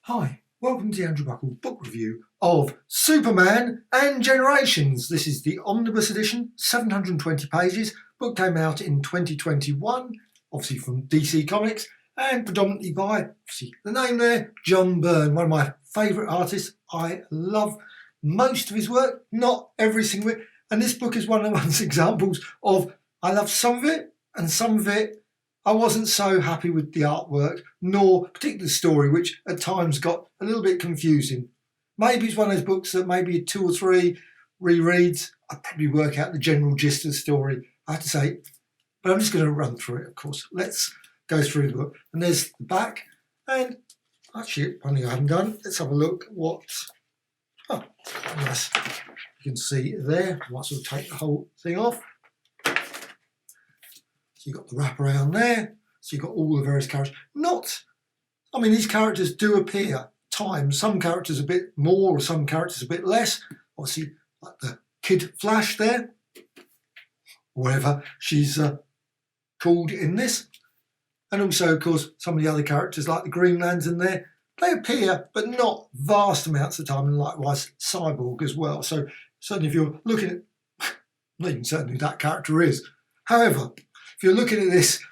Hi, welcome to the Andrew Buckle book review of Superman and Generations. This is the Omnibus edition, 720 pages. Book came out in 2021, obviously from DC Comics, and predominantly by, obviously, the name there, John Byrne, one of my favourite artists. I love most of his work, not every single bit. And this book is one of those examples of I love some of it, and some of it I wasn't so happy with the artwork, nor particularly the story, which at times got a little bit confusing. Maybe it's one of those books that maybe 2 or 3 rereads, I'd probably work out the general gist of the story, I have to say. But I'm just going to run through it, of course. Let's go through the book. And there's the back. And actually, one thing I haven't done, let's have a look at what... Oh, nice. You can see there. I might sort of take the whole thing off. So you've got the wraparound there. So you've got all the various characters. These characters do appear at times. Some characters a bit more or some characters a bit less. Obviously, like the Kid Flash there, or whatever she's called in this. And also, of course, some of the other characters like the Green Lantern there, they appear, but not vast amounts of time, and likewise Cyborg as well. So certainly if you're looking at, not even certain who that character is. However, if you're looking at this,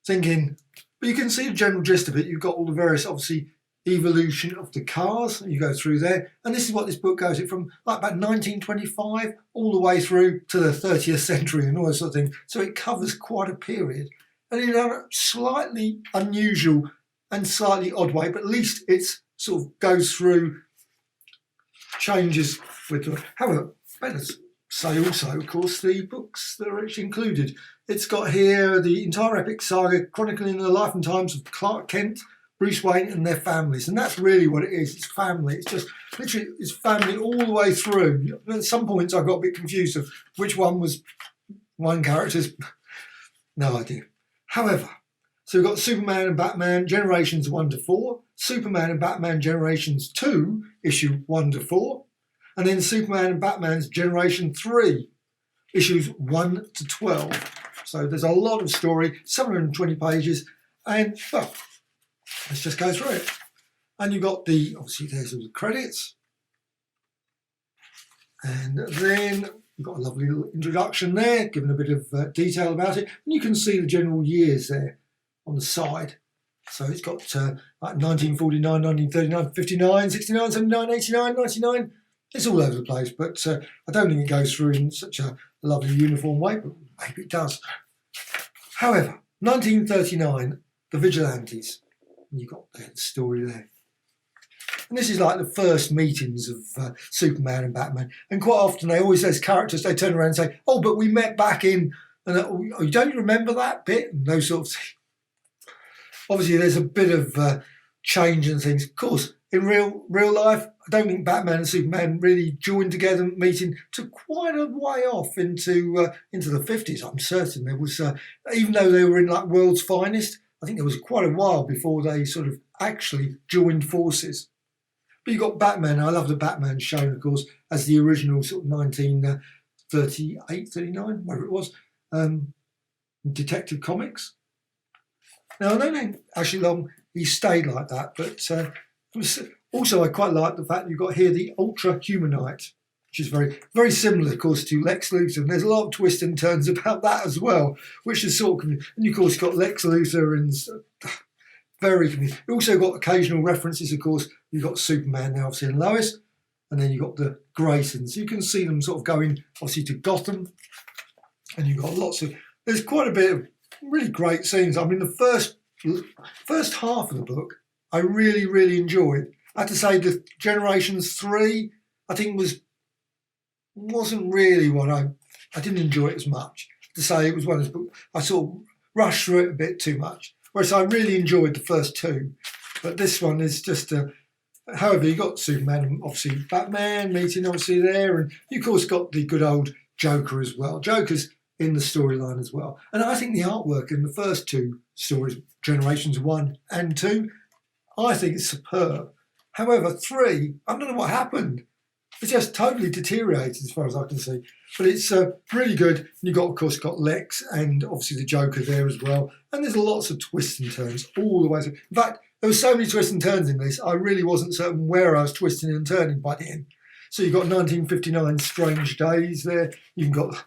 thinking, but you can see the general gist of it. You've got all the various, obviously, evolution of the cars. You go through there. And this is what this book goes from, like about 1925 all the way through to the 30th century and all that sort of thing. So it covers quite a period. And in a slightly unusual and slightly odd way, but at least it's sort of goes through changes with. However, better say also, of course, the books that are actually included. It's got here the entire epic saga chronicling the life and times of Clark Kent, Bruce Wayne and their families. And that's really what it is. It's family. It's just literally it's family all the way through. At some points I got a bit confused of which one was one character's. No idea. However, so we've got Superman and Batman Generations 1 to 4, Superman and Batman Generations 2, issue 1 to 4, and then Superman and Batman's Generation 3, issues 1 to 12. So there's a lot of story, 720 pages, and, well, let's just go through it. And you've got obviously there's all the credits, and then you've got a lovely little introduction there, giving a bit of detail about it, and you can see the general years there on the side. So it's got like 1949, 1939, 59, 69, 79, 89, 99. It's all over the place, but I don't think it goes through in such a lovely uniform way, but maybe it does. However, 1939, the Vigilantes. And you've got the story there. And this is like the first meetings of Superman and Batman. And quite often they always, as characters, they turn around and say, oh, but we met back in, and you don't remember that bit? And those sorts of things. Obviously, there's a bit of change and things. Of course, in real life, I don't think Batman and Superman really joined together, meeting to quite a way off into the 50s. I'm certain there was, even though they were in like World's Finest, I think there was quite a while before they sort of actually joined forces. But you've got Batman. I love the Batman shown, of course, as the original sort of 1938, 39, whatever it was, Detective Comics. Now, I don't think actually long he stayed like that, but also I quite like the fact you've got here the Ultra Humanite, which is very, very similar, of course, to Lex Luthor. And there's a lot of twists and turns about that as well, which is sort of, and you of course got Lex Luthor and very confusing. You also got occasional references, of course. You've got Superman now, obviously, and Lois, and then you've got the Graysons. You can see them sort of going, obviously, to Gotham, and you've got lots of. There's quite a bit of really great scenes. I mean, the first half of the book, I really, really enjoyed. I have to say, the Generations 3, I think wasn't really what I didn't enjoy it as much. To say it was one of those books, I sort of rushed through it a bit too much. Whereas I really enjoyed the first 2, but this one is just however, you got Superman and obviously Batman meeting obviously there, and you of course got the good old Joker as well. Joker's in the storyline as well, and I think the artwork in the first 2 stories, Generations 1 and 2, I think it's superb. However, 3, I don't know what happened. It's just totally deteriorated as far as I can see. But it's really good. And you've got, of course, got Lex and obviously the Joker there as well. And there's lots of twists and turns all the way through. In fact, There were so many twists and turns in this, I really wasn't certain where I was twisting and turning by the end. So you've got 1959 Strange Days there. You've got,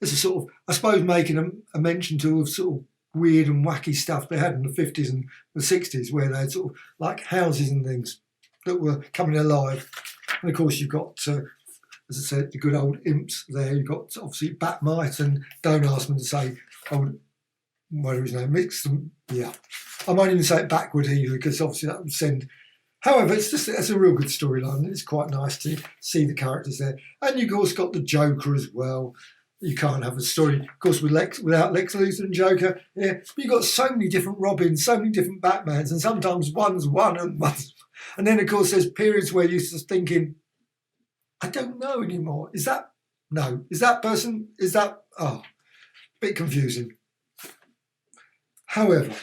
this is sort of, I suppose, making a mention to sort of weird and wacky stuff they had in the 50s and the 60s, where they had sort of like houses and things that were coming alive. And of course, you've got, as I said, the good old imps there. You've got obviously Batmite, and don't ask me to say, whatever his name, mix them, yeah. I won't even say it backward either, because obviously that would send. However, it's a real good storyline. It's quite nice to see the characters there. And you've also got the Joker as well. You can't have a story, of course, without Lex Luthor and Joker. Yeah, but you've got so many different Robins, so many different Batmans, and sometimes one's one and one's. And then, of course, there's periods where you're just thinking, I don't know anymore. Is that person? Is that, a bit confusing. However,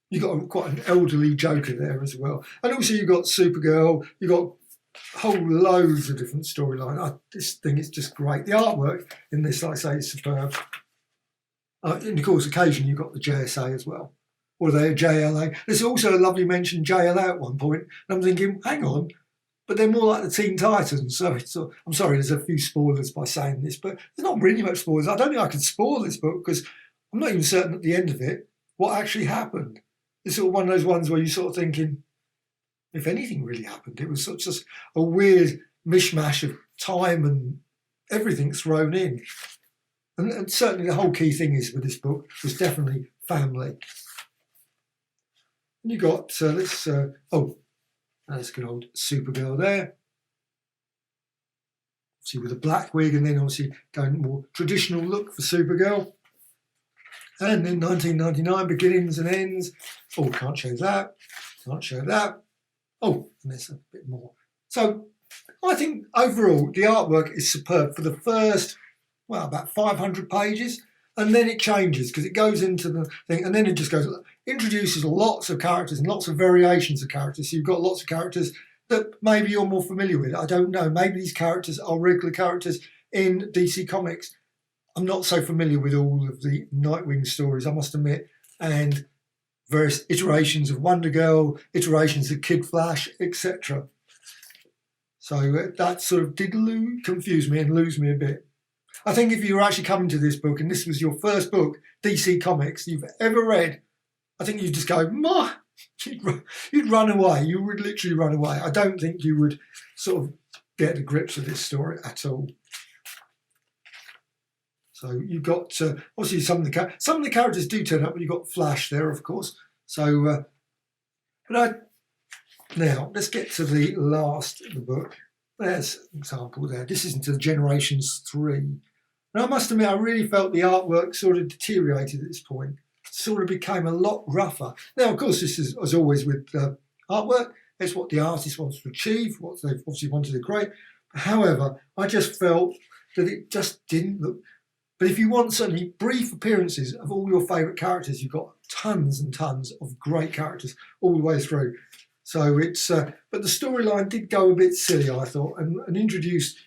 you've got quite an elderly Joker there as well. And also you've got Supergirl, you've got whole loads of different storylines. This thing is just great. The artwork in this, like I say, is superb. And of course, occasionally you've got the JSA as well. Or the JLA. There's also a lovely mention JLA at one point. And I'm thinking, hang on, but they're more like the Teen Titans. So I'm sorry, there's a few spoilers by saying this, but there's not really much spoilers. I don't think I can spoil this book because I'm not even certain at the end of it what actually happened. It's sort of one of those ones where you're sort of thinking, if anything really happened, it was just a weird mishmash of time and everything thrown in. And certainly the whole key thing is with this book was definitely family. And you got, that's good old Supergirl there. See, with a black wig, and then obviously going more traditional look for Supergirl. And then 1999, beginnings and ends. Oh, can't show that. Can't show that. Oh, and there's a bit more. So I think overall the artwork is superb for the first, about 500 pages. And then it changes because it goes into the thing. And then it just introduces lots of characters and lots of variations of characters. So you've got lots of characters that maybe you're more familiar with. I don't know. Maybe these characters are regular characters in DC Comics. I'm not so familiar with all of the Nightwing stories, I must admit, and various iterations of Wonder Girl, iterations of Kid Flash, etc. So that sort of did confuse me and lose me a bit. I think if you were actually coming to this book and this was your first book, DC Comics, you've ever read, I think you'd just go, "Ma," you'd run away. You would literally run away. I don't think you would sort of get to grips with this story at all. So you've got obviously some of the characters do turn up, but you've got Flash there, of course. So, now let's get to the last of the book. There's an example there. This is into Generations 3. And I must admit, I really felt the artwork sort of deteriorated at this point. Sort of became a lot rougher. Now, of course, this is, as always with artwork, it's what the artist wants to achieve, what they've obviously wanted to create. However, I just felt that it just didn't look. But if you want certainly brief appearances of all your favourite characters, you've got tons and tons of great characters all the way through. So it's, but the storyline did go a bit silly, I thought, and introduced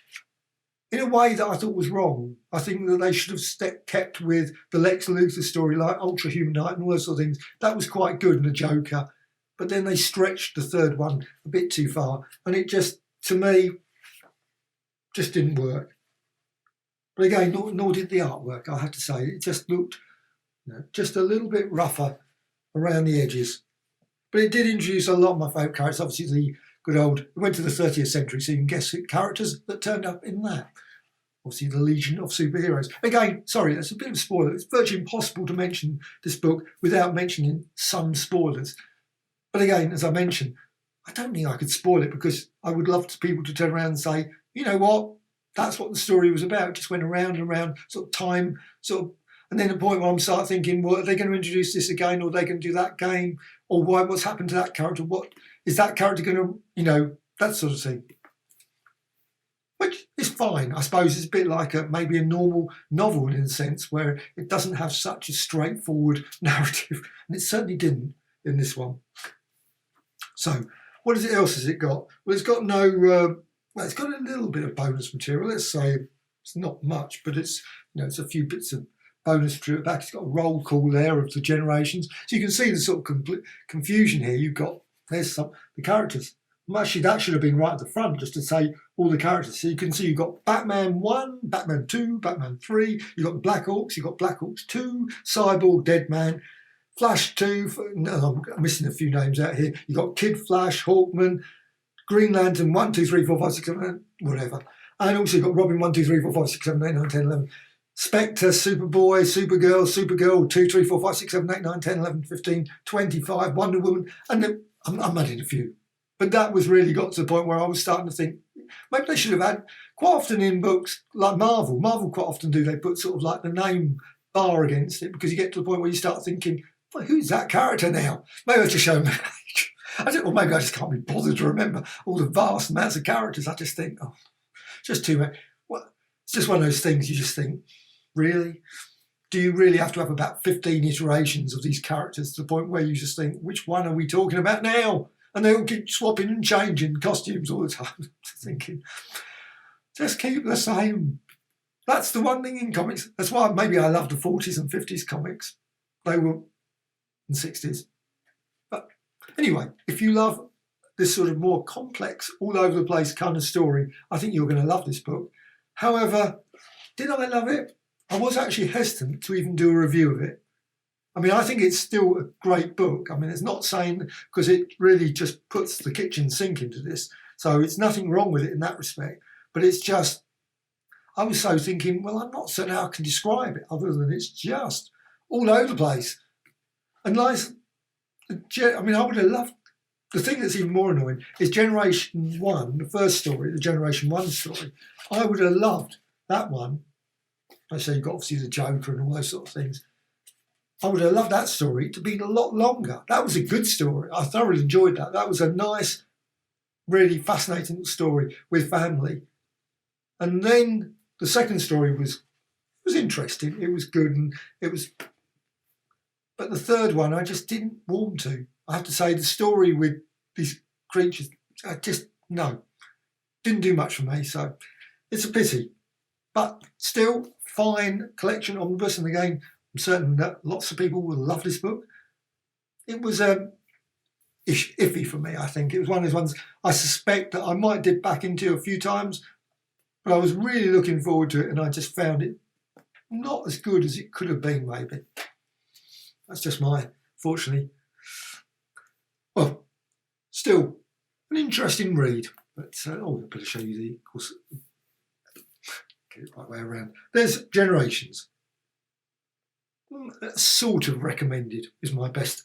in a way that I thought was wrong. I think that they should have kept with the Lex Luthor story, like Ultra Human Knight and all those sort of things. That was quite good in the Joker. But then they stretched the third one a bit too far. And it just, to me, just didn't work. But again, nor did the artwork, I have to say. It just looked just a little bit rougher around the edges. But it did introduce a lot of my favourite characters. Obviously, the good old, it went to the 30th century, so you can guess the characters that turned up in that. Obviously, the Legion of Superheroes. Again, sorry, that's a bit of a spoiler. It's virtually impossible to mention this book without mentioning some spoilers. But again, as I mentioned, I don't think I could spoil it because I would love people to turn around and say, you know what? That's what the story was about. It just went around and around, sort of time, and then the point where I'm start thinking, well, are they going to introduce this again, or are they going to do that game, or what's happened to that character? What is that character going to, that sort of thing. Which is fine, I suppose. It's a bit like maybe a normal novel in a sense, where it doesn't have such a straightforward narrative, and it certainly didn't in this one. So, what else has it got? Well, it's got it's got a little bit of bonus material. Let's say it's not much, but it's it's a few bits of bonus true at the back. It's got a roll call there of the generations. So you can see the sort of confusion here. There's the characters. Well, actually, that should have been right at the front, just to say all the characters. So you can see you've got Batman 1, Batman 2, Batman 3, you've got the Black Hawks, you've got Black Hawks 2, Cyborg, Deadman, Flash 2, no, I'm missing a few names out here. You've got Kid Flash, Hawkman, Green Lantern 1, 2, 3, 4, 5, 6, 7, 8, whatever. And also you've got Robin 1, 2, 3, 4, 5, 6, 7, 8, 9, 10, 11. Spectre, Superboy, Supergirl 2, 3, 4, 5, 6, 7, 8, 9, 10, 11, 15, 25, Wonder Woman, and then I'm adding a few. But that was really got to the point where I was starting to think maybe they should have had, quite often in books like Marvel quite often do, they put sort of like the name bar against it, because you get to the point where you start thinking, well, who's that character now? Maybe I just show them. I don't know, maybe I just can't be bothered to remember all the vast amounts of characters. I just think, oh, just too much. Well, it's just one of those things you just think, really? Do you really have to have about 15 iterations of these characters to the point where you just think, which one are we talking about now? And they all keep swapping and changing costumes all the time. Thinking, just keep the same. That's the one thing in comics. That's why maybe I love the 40s and 50s comics. They were in 60s. But anyway, if you love this sort of more complex, all over the place kind of story, I think you're going to love this book. However, did I love it? I was actually hesitant to even do a review of it. I mean, I think it's still a great book. I mean, it's not saying, because it really just puts the kitchen sink into this. So it's nothing wrong with it in that respect. But it's just, I was so thinking, well, I'm not certain how I can describe it other than it's just all over the place. And like, I mean, I would have loved, the thing that's even more annoying is Generation 1, the first story, the Generation 1 story. I would have loved that one. I say you've got obviously the Joker and all those sort of things. I would have loved that story to be a lot longer. That was a good story. I thoroughly enjoyed that. That was a nice, really fascinating story with family. And then the second story was interesting. It was good, and it was. But the third one, I just didn't warm to. I have to say, the story with these creatures, I just didn't do much for me. So it's a pity, but still fine collection omnibus. And again, I'm certain that lots of people will love this book. It was iffy for me, I think. It was one of those ones I suspect that I might dip back into a few times, but I was really looking forward to it, and I just found it not as good as it could have been, maybe. That's just fortunately. Well, still an interesting read. But I'll better show you of course, get it the right way around. There's Generations. Sort of recommended is my best